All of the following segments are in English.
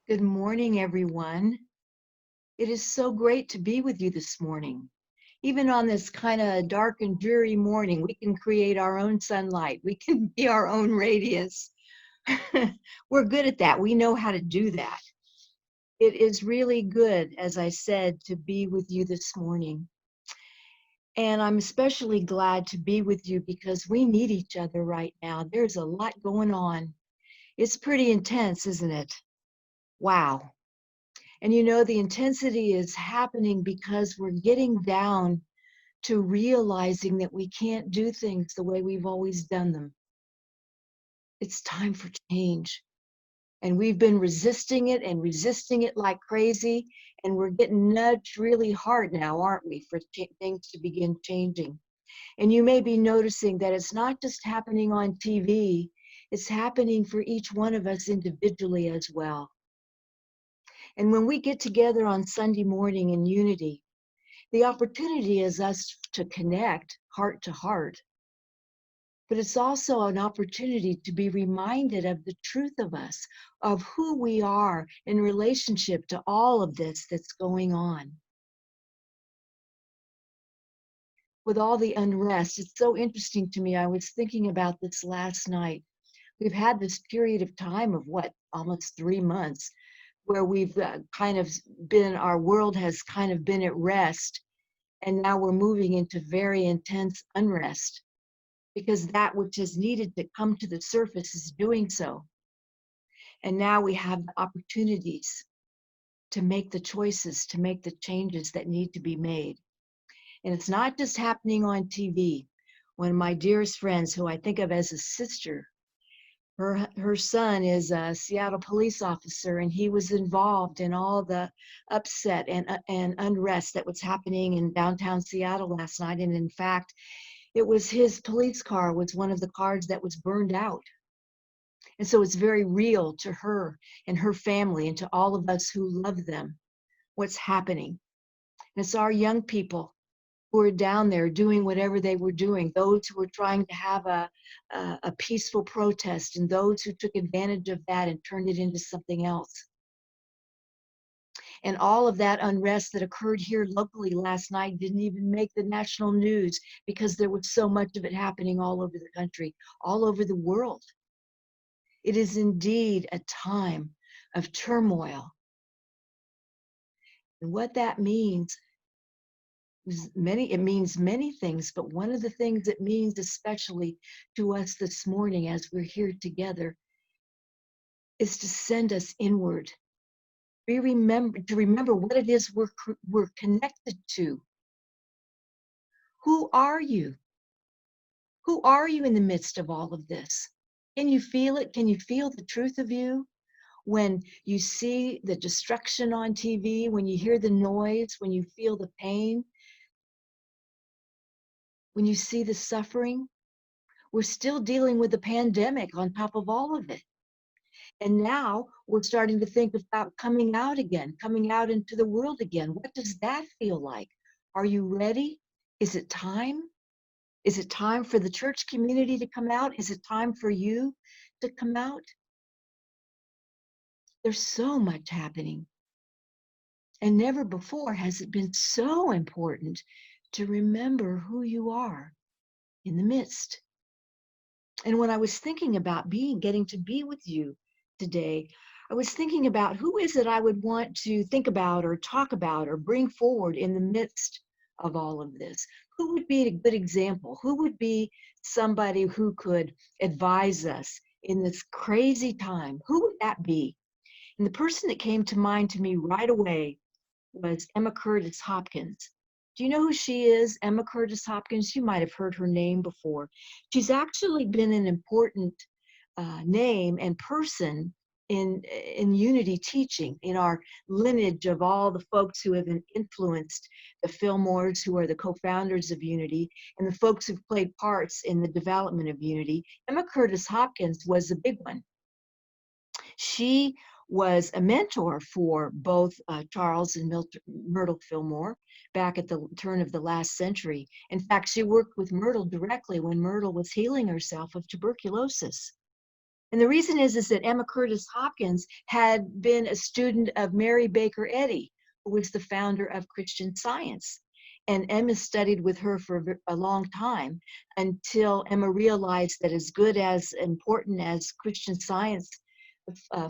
Good morning, everyone. It is so great to be with you this morning. Even on this kind of dark and dreary morning, we can create our own sunlight. We can be our own radiance. We're good at that. We know how to do that. It is really good, as I said, to be with you this morning. And I'm especially glad to be with you because we need each other right now. There's a lot going on. It's pretty intense, isn't it? Wow. And the intensity is happening because we're getting down to realizing that we can't do things the way we've always done them. It's time for change. And we've been resisting it like crazy. And we're getting nudged really hard now, aren't we, for things to begin changing. And you may be noticing that it's not just happening on TV, it's happening for each one of us individually as well. And when we get together on Sunday morning in unity, the opportunity is us to connect heart to heart, but it's also an opportunity to be reminded of the truth of us, of who we are in relationship to all of this that's going on. With all the unrest, it's so interesting to me. I was thinking about this last night. We've had this period of time of almost 3 months, where we've our world has kind of been at rest. And now we're moving into very intense unrest because that which is needed to come to the surface is doing so. And now we have the opportunities to make the choices, to make the changes that need to be made. And it's not just happening on TV. One of my dearest friends, who I think of as a sister, her son is a Seattle police officer, and he was involved in all the upset and unrest that was happening in downtown Seattle last night. And in fact, it was his police car was one of the cars that was burned out. And so it's very real to her and her family and to all of us who love them, what's happening. And it's our young people who are down there doing whatever they were doing, those who were trying to have a peaceful protest, and those who took advantage of that and turned it into something else. And all of that unrest that occurred here locally last night didn't even make the national news because there was so much of it happening all over the country, all over the world. It is indeed a time of turmoil. And what that means it means many things, but one of the things it means especially to us this morning as we're here together is to send us inward. Remember what it is we're connected to. Who are you? Who are you in the midst of all of this? Can you feel it? Can you feel the truth of you? When you see the destruction on TV, when you hear the noise, when you feel the pain, when you see the suffering, we're still dealing with the pandemic on top of all of it. And now we're starting to think about coming out again, coming out into the world again. What does that feel like? Are you ready? Is it time? Is it time for the church community to come out? Is it time for you to come out? There's so much happening. And never before has it been so important to remember who you are in the midst. And when I was thinking about getting to be with you today, I was thinking about who is it I would want to think about or talk about or bring forward in the midst of all of this. Who would be a good example? Who would be somebody who could advise us in this crazy time? Who would that be? And the person that came to mind to me right away was Emma Curtis Hopkins. Do you know who she is, Emma Curtis Hopkins? You might have heard her name before. She's actually been an important name and person in Unity teaching, in our lineage of all the folks who have influenced the Fillmores, who are the co-founders of Unity, and the folks who've played parts in the development of Unity. Emma Curtis Hopkins was a big one. She was a mentor for both Charles and Myrtle Fillmore back at the turn of the last century. In fact, she worked with Myrtle directly when Myrtle was healing herself of tuberculosis. And the reason is that Emma Curtis Hopkins had been a student of Mary Baker Eddy, who was the founder of Christian Science. And Emma studied with her for a long time until Emma realized that as good as important as Christian Science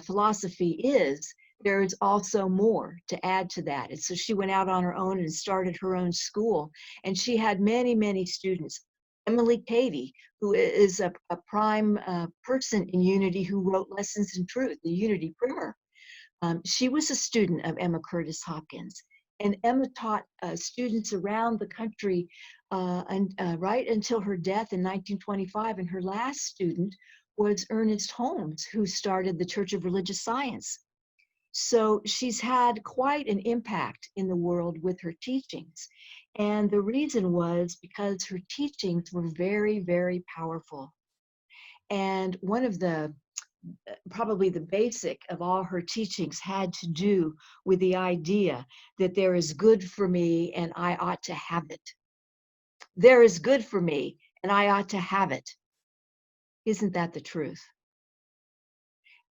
philosophy is, there is also more to add to that. And so she went out on her own and started her own school. And she had many, many students. Emily Cady, who is a prime person in Unity, who wrote Lessons in Truth, the Unity primer. She was a student of Emma Curtis Hopkins. And Emma taught students around the country right until her death in 1925. And her last student was Ernest Holmes, who started the Church of Religious Science. So she's had quite an impact in the world with her teachings. And the reason was because her teachings were very, very powerful. And one of the, probably the basic of all her teachings had to do with the idea that there is good for me and I ought to have it. There is good for me and I ought to have it. Isn't that the truth?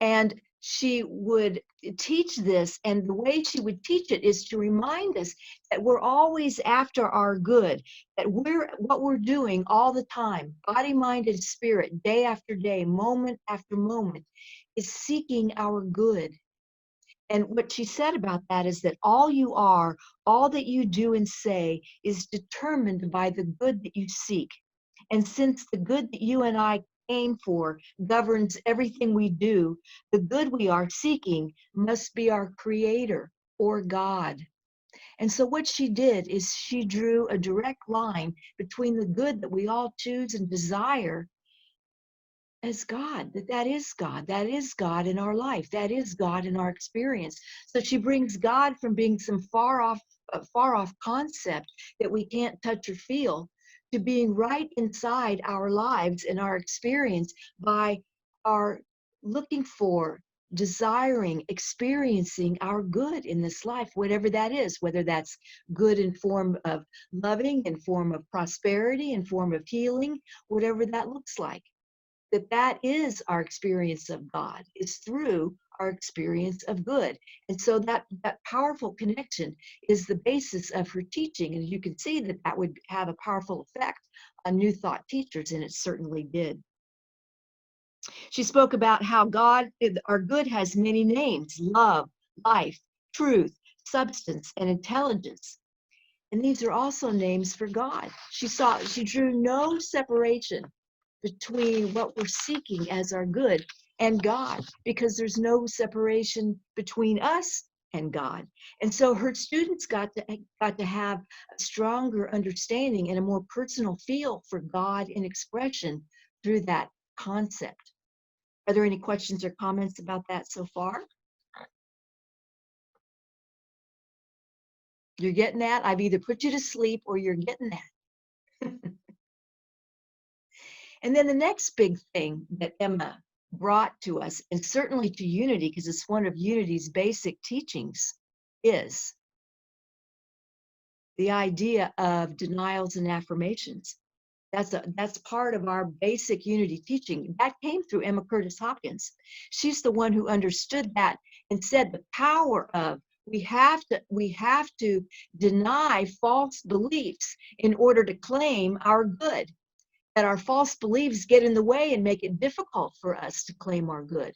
And she would teach this, and the way she would teach it is to remind us that we're always after our good, that what we're doing all the time, body, mind, and spirit, day after day, moment after moment, is seeking our good. And what she said about that is that all you are, all that you do and say is determined by the good that you seek. And since the good that you and I aim for governs everything we do, the good we are seeking must be our creator or God. And so what she did is she drew a direct line between the good that we all choose and desire as God, that is God. That is God in our life. That is God in our experience. So she brings God from being some far off concept that we can't touch or feel to being right inside our lives and our experience by our looking for, desiring, experiencing our good in this life, whatever that is, whether that's good in form of loving, in form of prosperity, in form of healing, whatever that looks like. That is our experience of God, is through our experience of good. And so that powerful connection is the basis of her teaching. And you can see that would have a powerful effect on New Thought teachers, and it certainly did. She spoke about how God, our good, has many names: love, life, truth, substance, and intelligence. And these are also names for God. She drew no separation between what we're seeking as our good and God, because there's no separation between us and God. And so her students got to have a stronger understanding and a more personal feel for God in expression through that concept. Are there any questions or comments about that so far? You're getting that? I've either put you to sleep or you're getting that. And then the next big thing that Emma brought to us, and certainly to Unity, because it's one of Unity's basic teachings, is the idea of denials and affirmations. That's part of our basic Unity teaching. That came through Emma Curtis Hopkins. She's the one who understood that and said the power of we have to deny false beliefs in order to claim our good. That our false beliefs get in the way and make it difficult for us to claim our good.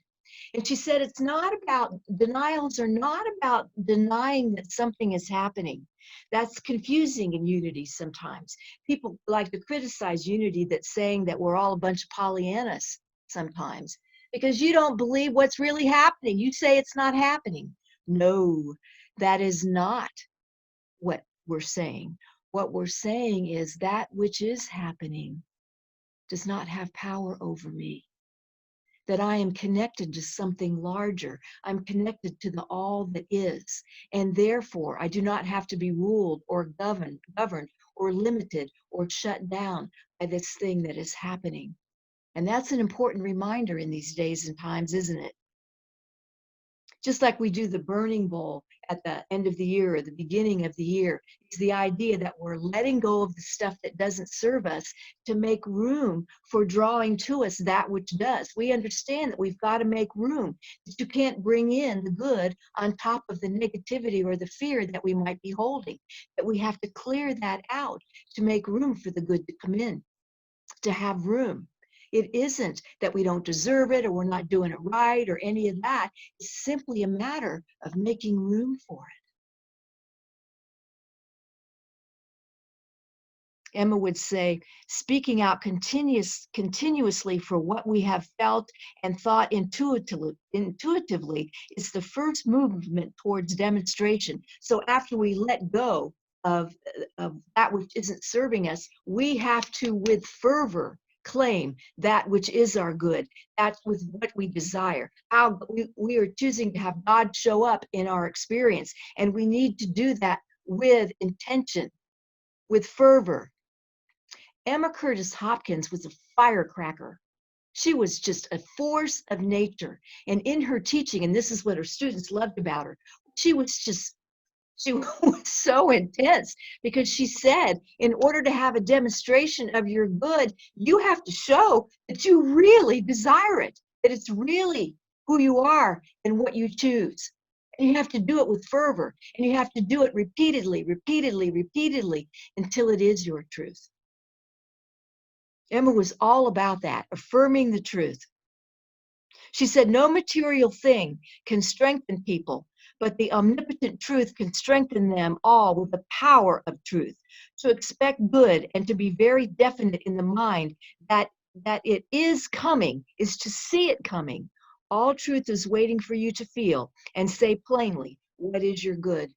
And she said denials are not about denying that something is happening. That's confusing in Unity sometimes. People like to criticize Unity that's saying that we're all a bunch of Pollyannas sometimes because you don't believe what's really happening. You say it's not happening. No, that is not what we're saying. What we're saying is that which is happening does not have power over me. That I am connected to something larger. I'm connected to the all that is. And therefore, I do not have to be ruled or governed or limited or shut down by this thing that is happening. And that's an important reminder in these days and times, isn't it? Just like we do the burning bowl at the end of the year or the beginning of the year. It's the idea that we're letting go of the stuff that doesn't serve us to make room for drawing to us that which does. We understand that we've got to make room, that you can't bring in the good on top of the negativity or the fear that we might be holding, that we have to clear that out to make room for the good to come in, to have room. It isn't that we don't deserve it or we're not doing it right or any of that. It's simply a matter of making room for it. Emma would say, speaking out continuously for what we have felt and thought intuitively is the first movement towards demonstration. So after we let go of that which isn't serving us, we have to, with fervor, claim that which is our good. That's with what we desire. How we are choosing to have God show up in our experience. And we need to do that with intention, with fervor. Emma Curtis Hopkins was a firecracker. She was just a force of nature. And in her teaching, and this is what her students loved about her, she was so intense, because she said, in order to have a demonstration of your good, you have to show that you really desire it, that it's really who you are and what you choose. And you have to do it with fervor, and you have to do it repeatedly, until it is your truth. Emma was all about that, affirming the truth. She said, no material thing can strengthen people, but the omnipotent truth can strengthen them all with the power of truth. To expect good and to be very definite in the mind that it is coming is to see it coming. All truth is waiting for you to feel and say plainly, what is your good?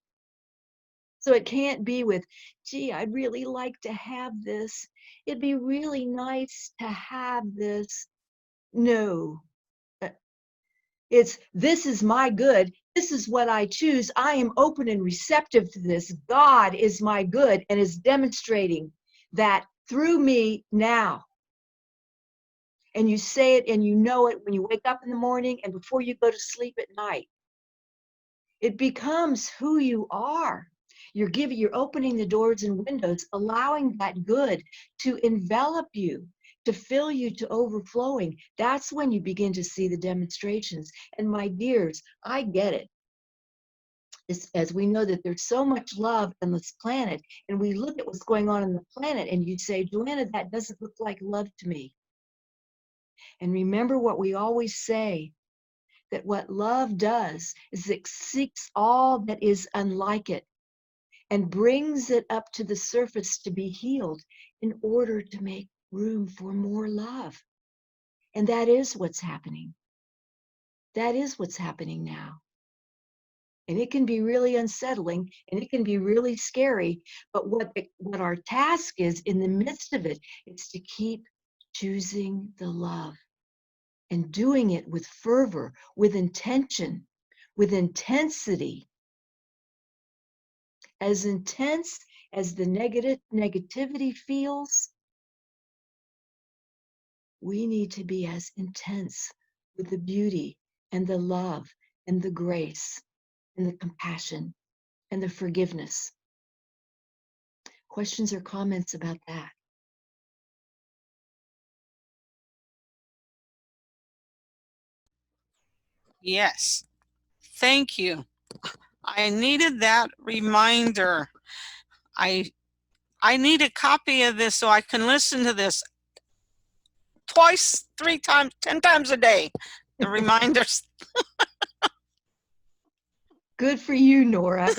So it can't be with, gee, I'd really like to have this. It'd be really nice to have this. No, it's, this is my good. This is what I choose. I am open and receptive to this. God is my good and is demonstrating that through me now. And you say it and you know it when you wake up in the morning and before you go to sleep at night. It becomes who you are. You're opening the doors and windows, allowing that good to envelop you, to fill you to overflowing. That's when you begin to see the demonstrations. And my dears, I get it. As we know that there's so much love on this planet, and we look at what's going on the planet, and you say, Joanna, that doesn't look like love to me. And remember what we always say, that what love does is it seeks all that is unlike it and brings it up to the surface to be healed in order to make room for more love. And that is what's happening. That is what's happening now. And it can be really unsettling and it can be really scary. But what our task is in the midst of it is to keep choosing the love and doing it with fervor, with intention, with intensity. As intense as the negativity feels, we need to be as intense with the beauty and the love and the grace and the compassion and the forgiveness. Questions or comments about that? Yes. Thank you. I needed that reminder. I need a copy of this so I can listen to this twice, 3 times, 10 times a day. The reminders. Good for you, Nora.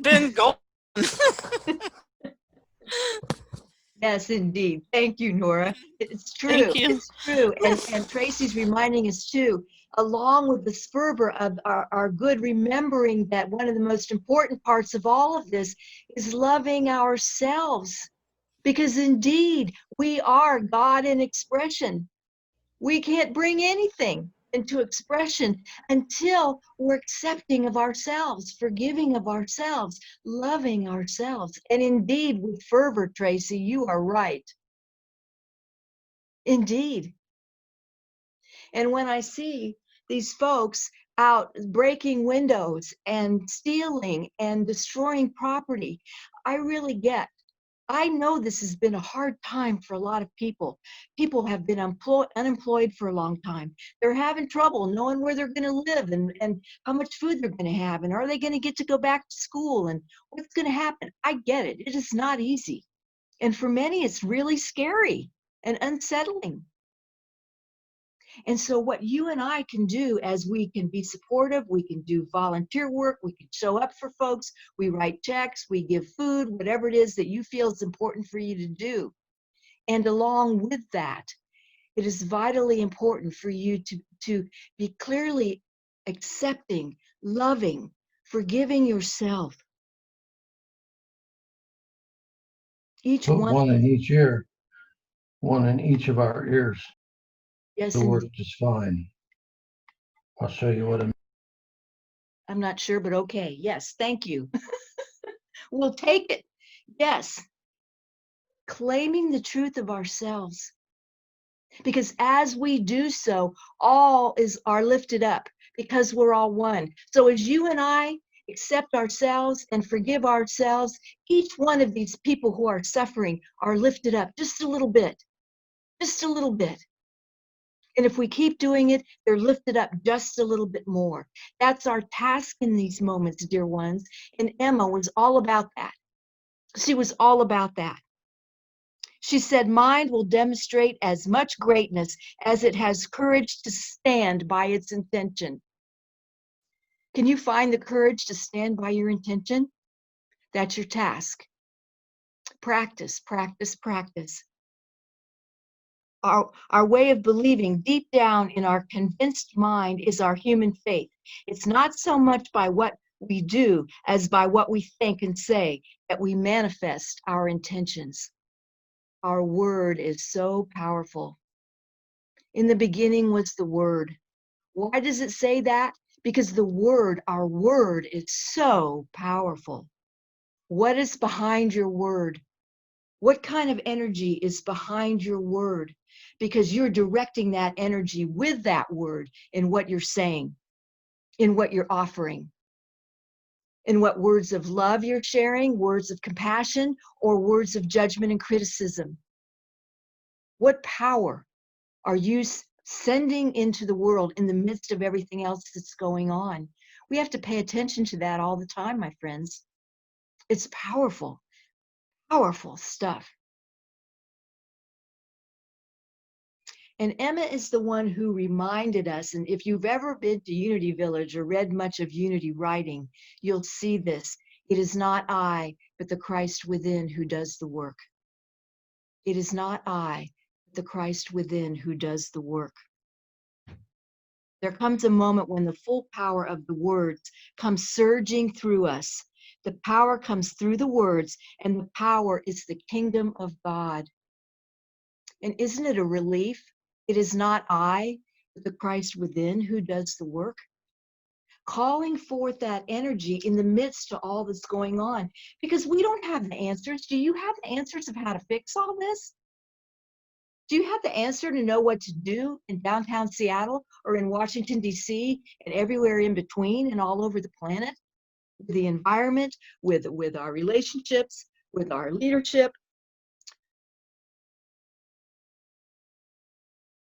Been going. Yes, indeed. Thank you, Nora. It's true. Thank you. It's true. And Tracy's reminding us too, along with the fervor of our good, remembering that one of the most important parts of all of this is loving ourselves. Because indeed, we are God in expression. We can't bring anything into expression until we're accepting of ourselves, forgiving of ourselves, loving ourselves. And indeed, with fervor, Tracy, you are right. Indeed. And when I see these folks out breaking windows and stealing and destroying property. I really get. I know this has been a hard time for a lot of people. People have been unemployed for a long time. They're having trouble knowing where they're going to live and how much food they're going to have. And are they going to get to go back to school? And what's going to happen? I get it. It is not easy. And for many, it's really scary and unsettling. And so what you and I can do, as we can be supportive, we can do volunteer work, we can show up for folks, we write checks, we give food, whatever it is that you feel is important for you to do. And along with that, it is vitally important for you to be clearly accepting, loving, forgiving yourself. Each Put one, one in each ear, one in each of our ears. yes, The and work is fine. I'll show you what I mean. I'm not sure, but okay. Yes, thank you. We'll take it. Yes, claiming the truth of ourselves. Because as we do so, all are lifted up because we're all one. So as you and I accept ourselves and forgive ourselves, each one of these people who are suffering are lifted up just a little bit, just a little bit. And if we keep doing it, they're lifted up just a little bit more. That's our task in these moments, dear ones. And Emma was all about that. She was all about that. She said, mind will demonstrate as much greatness as it has courage to stand by its intention. Can you find the courage to stand by your intention? That's your task. Practice, practice, practice. Our way of believing deep down in our convinced mind is our human faith. It's not so much by what we do as by what we think and say that we manifest our intentions. Our word is so powerful. In the beginning was the word. Why does it say that? Because the word, our word, is so powerful. What is behind your word? What kind of energy is behind your word? Because you're directing that energy with that word in what you're saying, in what you're offering, in what words of love you're sharing, words of compassion, or words of judgment and criticism. What power are you sending into the world in the midst of everything else that's going on? We have to pay attention to that all the time, my friends. It's powerful, powerful stuff. And Emma is the one who reminded us, and if you've ever been to Unity Village or read much of Unity writing, you'll see this. It is not I, but the Christ within who does the work. It is not I, but the Christ within who does the work. There comes a moment when the full power of the words comes surging through us. The power comes through the words, and the power is the kingdom of God. And isn't it a relief? It is not I, but the Christ within who does the work. Calling forth that energy in the midst of all that's going on, because we don't have the answers. Do you have the answers of how to fix all this? Do you have the answer to know what to do in downtown Seattle or in Washington, D.C., and everywhere in between and all over the planet? With the environment, with our relationships, with our leadership.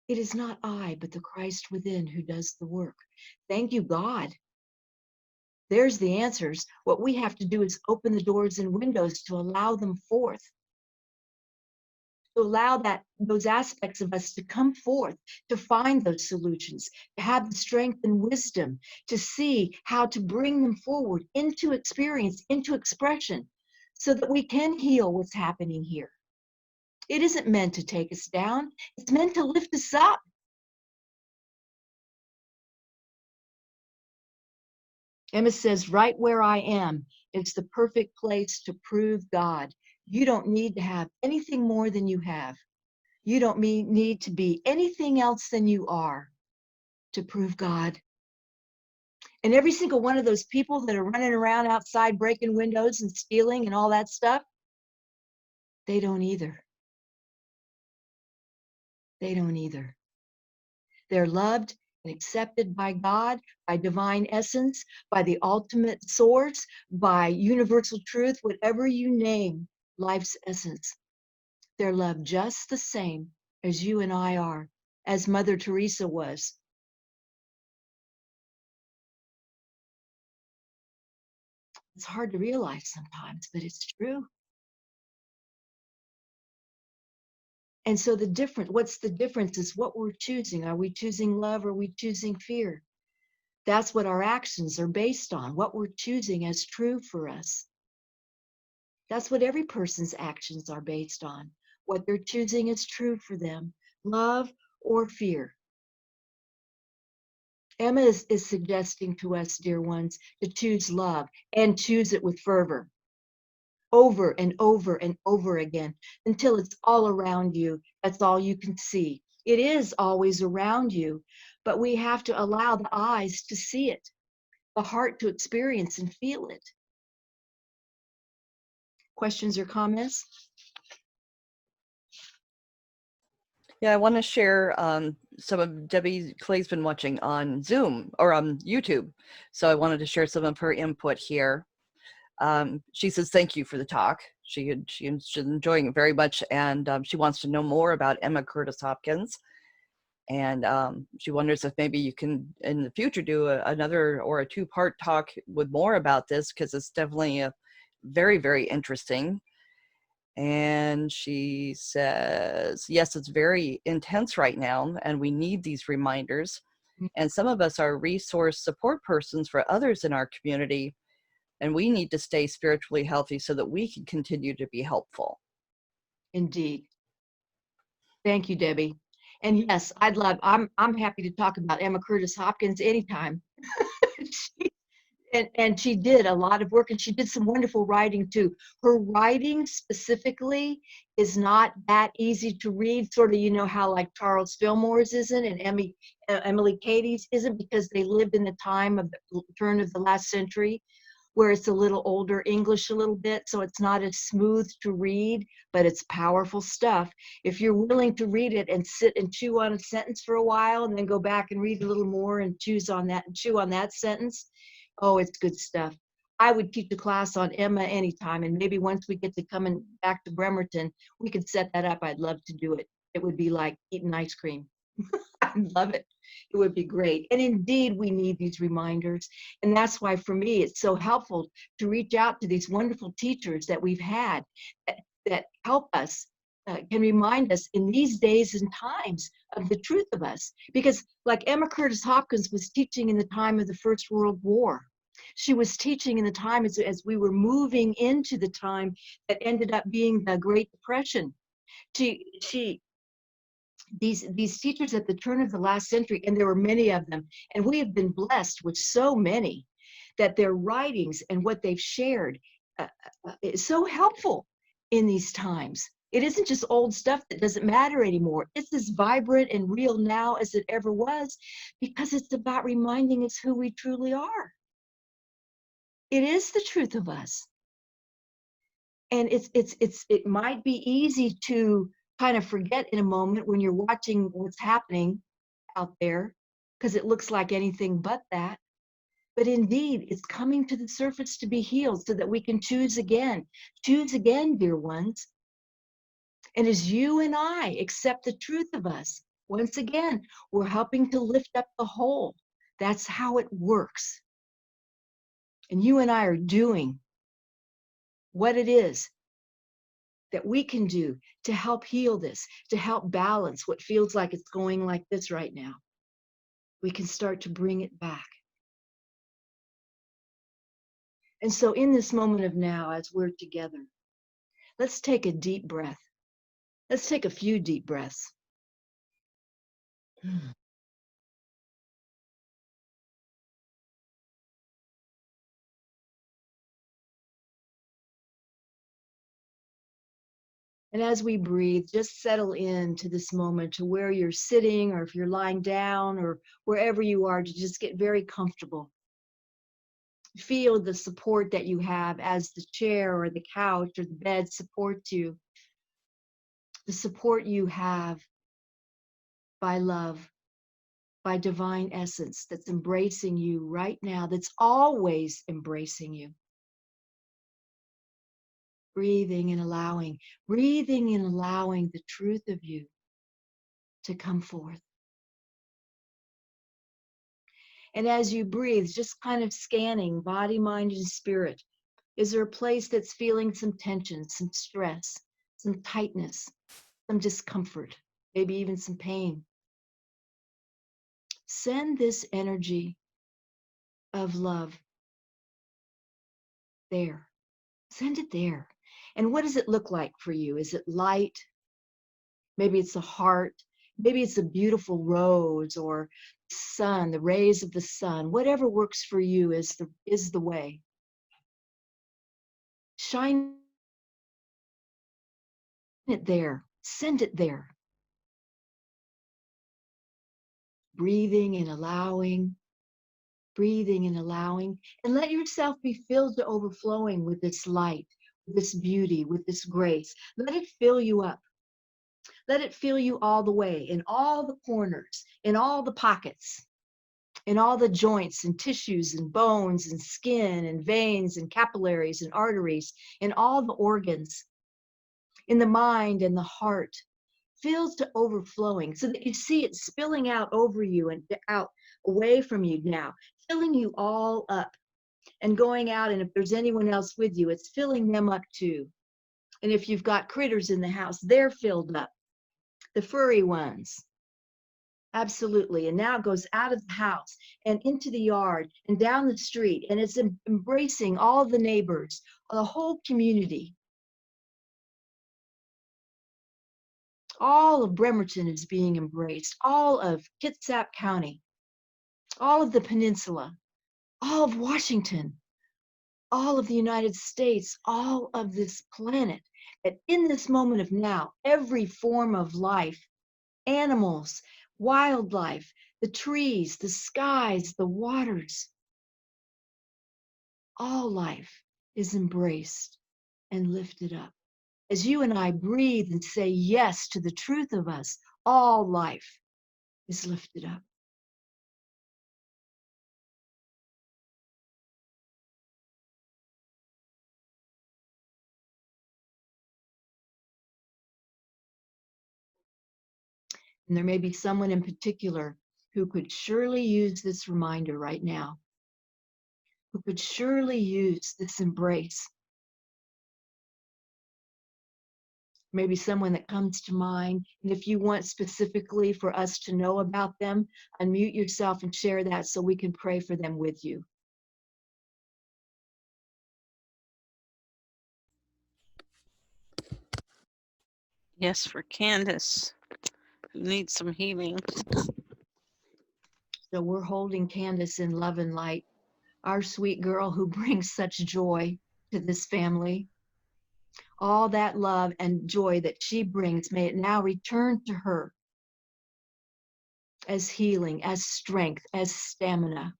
It is not I, but the Christ within who does the work. Thank you, God. There's the answers. What we have to do is open the doors and windows to allow them forth, to allow those aspects of us to come forth, to find those solutions, to have the strength and wisdom, to see how to bring them forward into experience, into expression, so that we can heal what's happening here. It isn't meant to take us down. It's meant to lift us up. Emma says, right where I am, it's the perfect place to prove God. You don't need to have anything more than you have. You don't need to be anything else than you are to prove God. And every single one of those people that are running around outside breaking windows and stealing and all that stuff, they don't either. They don't either. They're loved and accepted by God, by divine essence, by the ultimate source, by universal truth, whatever you name life's essence. They're loved just the same as you and I are, as Mother Teresa was. It's hard to realize sometimes, but it's true. And so what's the difference is what we're choosing. Are we choosing love or are we choosing fear? That's what our actions are based on, what we're choosing as true for us. That's what every person's actions are based on, what they're choosing as true for them, love or fear. Emma is suggesting to us, dear ones, to choose love and choose it with fervor, over and over and over again, until it's all around you. That's all you can see. It is always around you, but we have to allow the eyes to see it, the heart to experience and feel it. Questions or comments? Yeah, I want to share some of Debbie Clay's been watching on Zoom or on YouTube. So I wanted to share some of her input here. She says, thank you for the talk. She's enjoying it very much. And she wants to know more about Emma Curtis Hopkins. And she wonders if maybe you can, in the future, do another or a two-part talk with more about this, because it's definitely very, very interesting. And she says, yes, it's very intense right now, and we need these reminders. And some of us are resource support persons for others in our community, and we need to stay spiritually healthy so that we can continue to be helpful. Indeed. Thank you, Debbie. And yes, I'm happy to talk about Emma Curtis Hopkins anytime. And she did a lot of work, and she did some wonderful writing too. Her writing specifically is not that easy to read, sort of, you know, how like Charles Fillmore's isn't and Emily Cady's isn't, because they lived in the time of the turn of the last century, where it's a little older English a little bit, so it's not as smooth to read, but it's powerful stuff. If you're willing to read it and sit and chew on a sentence for a while and then go back and read a little more and chew on that sentence, oh, it's good stuff. I would teach a class on Emma anytime, and maybe once we get to coming back to Bremerton, we could set that up. I'd love to do it. It would be like eating ice cream. I'd love it. It would be great. And indeed, we need these reminders. And that's why, for me, it's so helpful to reach out to these wonderful teachers that we've had that help us, can remind us in these days and times of the truth of us. Because like Emma Curtis Hopkins was teaching in the time of the First World War. She was teaching in the time as we were moving into the time that ended up being the Great Depression. These teachers at the turn of the last century, and there were many of them, and we have been blessed with so many, that their writings and what they've shared is so helpful in these times. It isn't just old stuff that doesn't matter anymore. It's as vibrant and real now as it ever was, because it's about reminding us who we truly are. It is the truth of us. And it might be easy to kind of forget in a moment when you're watching what's happening out there, because it looks like anything but that. But indeed, it's coming to the surface to be healed so that we can choose again. Choose again, dear ones. And as you and I accept the truth of us, once again, we're helping to lift up the whole. That's how it works. And you and I are doing what it is that we can do to help heal this, to help balance what feels like it's going like this right now. We can start to bring it back. And so in this moment of now, as we're together, let's take a deep breath. Let's take a few deep breaths. And as we breathe, just settle into this moment, to where you're sitting, or if you're lying down, or wherever you are, to just get very comfortable. Feel the support that you have as the chair or the couch or the bed supports you. The support you have by love, by divine essence that's embracing you right now, that's always embracing you. Breathing and allowing the truth of you to come forth. And as you breathe, just kind of scanning body, mind, and spirit. Is there a place that's feeling some tension, some stress, some tightness, some discomfort, maybe even some pain? Send this energy of love there. Send it there. And what does it look like for you? Is it light? Maybe it's a heart. Maybe it's a beautiful rose or sun, the rays of the sun. Whatever works for you is the way. Shine it there. Send it there. Breathing and allowing, and let yourself be filled to overflowing with this light, with this beauty, with this grace. Let it fill you up. Let it fill you all the way, in all the corners, in all the pockets, in all the joints and tissues and bones and skin and veins and capillaries and arteries, in all the organs, in the mind and the heart, filled to overflowing so that you see it spilling out over you and out away from you now, filling you all up and going out. And if there's anyone else with you, it's filling them up too. And if you've got critters in the house, they're filled up. The furry ones. Absolutely. And now it goes out of the house and into the yard and down the street. And it's embracing all the neighbors, the whole community. All of Bremerton is being embraced. All of Kitsap County. All of the peninsula. All of Washington. All of the United States. All of this planet. That in this moment of now, every form of life, animals, wildlife, the trees, the skies, the waters, all life is embraced and lifted up. As you and I breathe and say yes to the truth of us, all life is lifted up. And there may be someone in particular who could surely use this reminder right now, who could surely use this embrace. Maybe someone that comes to mind. And if you want specifically for us to know about them, unmute yourself and share that so we can pray for them with you. Yes, for Candace, who needs some healing. So we're holding Candace in love and light, our sweet girl who brings such joy to this family. All that love and joy that she brings, may it now return to her as healing, as strength, as stamina.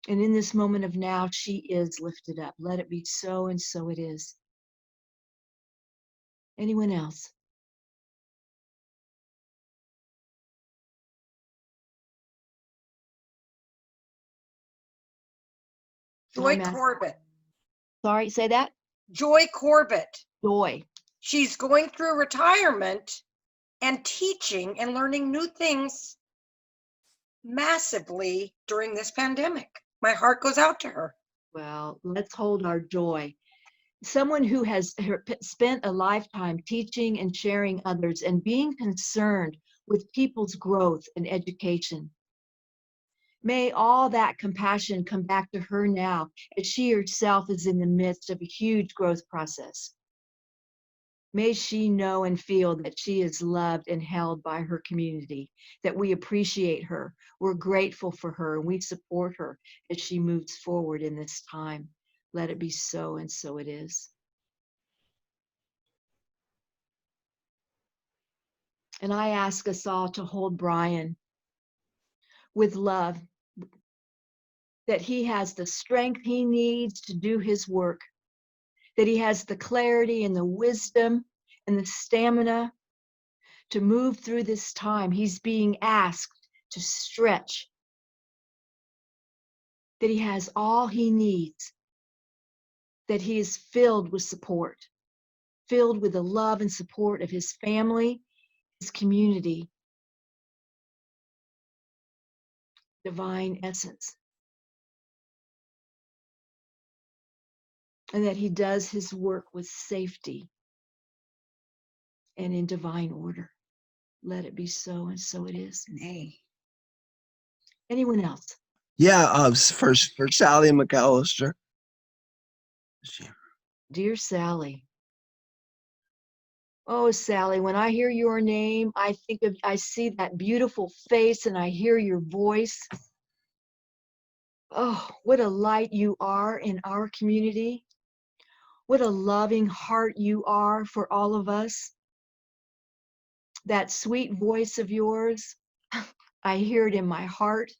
And in this moment of now, she is lifted up. Let it be so, and so it is. Anyone else? Joy Time asked- Corbett. Sorry, say that? Joy Corbett. Joy. She's going through retirement and teaching and learning new things massively during this pandemic. My heart goes out to her. Well, let's hold our joy. Someone who has spent a lifetime teaching and sharing others and being concerned with people's growth and education. May all that compassion come back to her now as she herself is in the midst of a huge growth process. May she know and feel that she is loved and held by her community, that we appreciate her, we're grateful for her, and we support her as she moves forward in this time. Let it be so, and so it is. And I ask us all to hold Brian with love, that he has the strength he needs to do his work, that he has the clarity and the wisdom and the stamina to move through this time. He's being asked to stretch, that he has all he needs, that he is filled with support, filled with the love and support of his family, his community, divine essence, and that he does his work with safety and in divine order. Let it be so, and so it is. Anyone else? Yeah, for Sally McAllister. Dear Sally. Oh, Sally, when I hear your name, I see that beautiful face and I hear your voice. Oh, what a light you are in our community. What a loving heart you are for all of us. That sweet voice of yours, I hear it in my heart.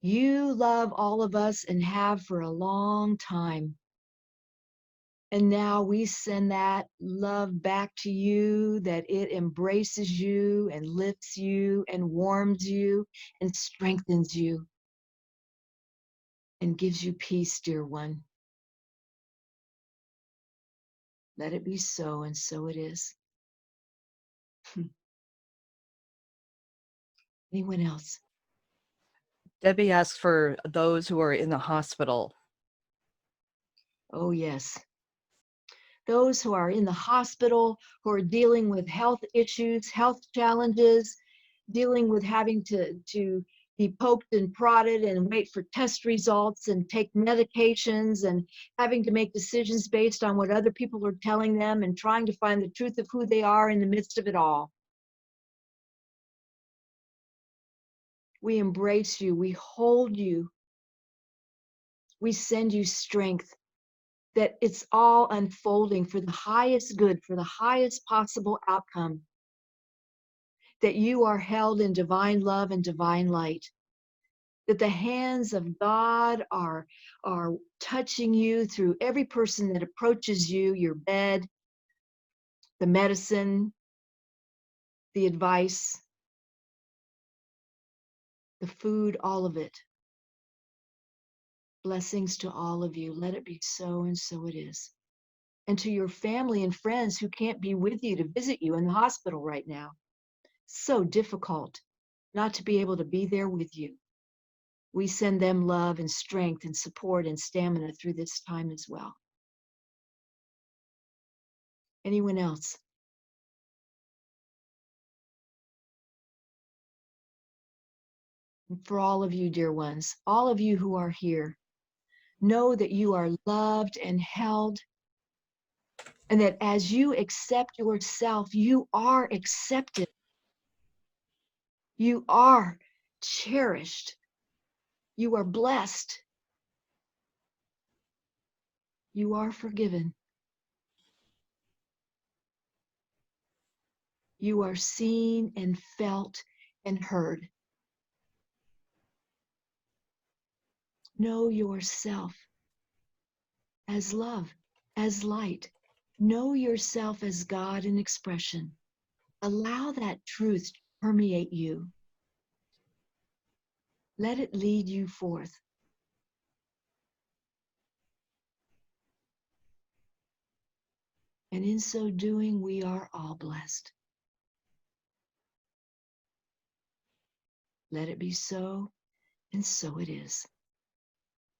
You love all of us and have for a long time. And now we send that love back to you, that it embraces you and lifts you and warms you and strengthens you and gives you peace, dear one. Let it be so, and so it is. Anyone else? Debbie asks for those who are in the hospital. Oh, yes. Those who are in the hospital, who are dealing with health issues, health challenges, dealing with having to be poked and prodded and wait for test results and take medications and having to make decisions based on what other people are telling them and trying to find the truth of who they are in the midst of it all. We embrace you. We hold you. We send you strength, that it's all unfolding for the highest good, for the highest possible outcome, that you are held in divine love and divine light, that the hands of God are touching you through every person that approaches you, your bed, the medicine, the advice, the food, all of it. Blessings to all of you. Let it be so, and so it is. And to your family and friends who can't be with you to visit you in the hospital right now. So difficult not to be able to be there with you. We send them love and strength and support and stamina through this time as well. Anyone else? And for all of you, dear ones, all of you who are here, know that you are loved and held, and that as you accept yourself, you are accepted. You are cherished. You are blessed. You are forgiven. You are seen and felt and heard. Know yourself as love, as light. Know yourself as God in expression. Allow that truth to permeate you. Let it lead you forth. And in so doing, we are all blessed. Let it be so, and so it is.